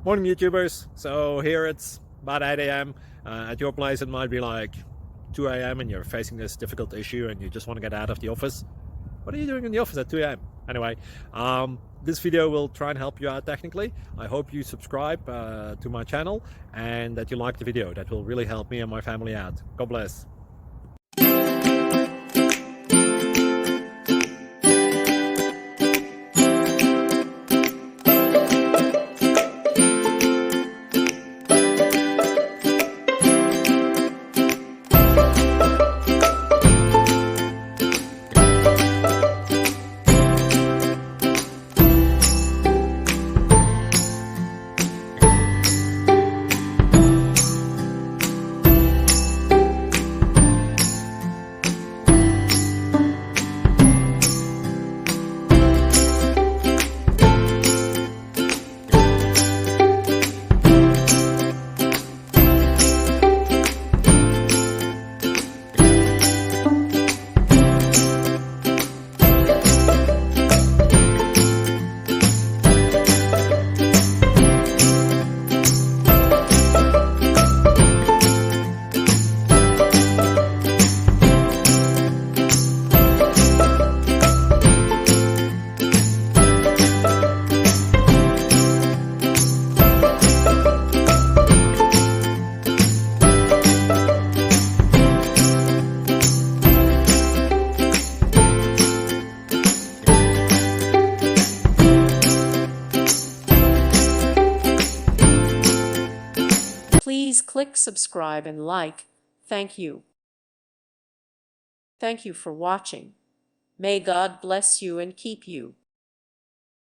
Morning, YouTubers. So here it's about 8 a.m. At your place, it might be like 2 a.m. and you're facing this difficult issue and you just want to get out of the office. What are you doing in the office at 2 a.m.? Anyway, this video will try and help you out technically. I hope you subscribe to my channel and that you like the video. That will really help me and my family out. God bless. Please click subscribe and like. Thank you. Thank you for watching. May God bless you and keep you.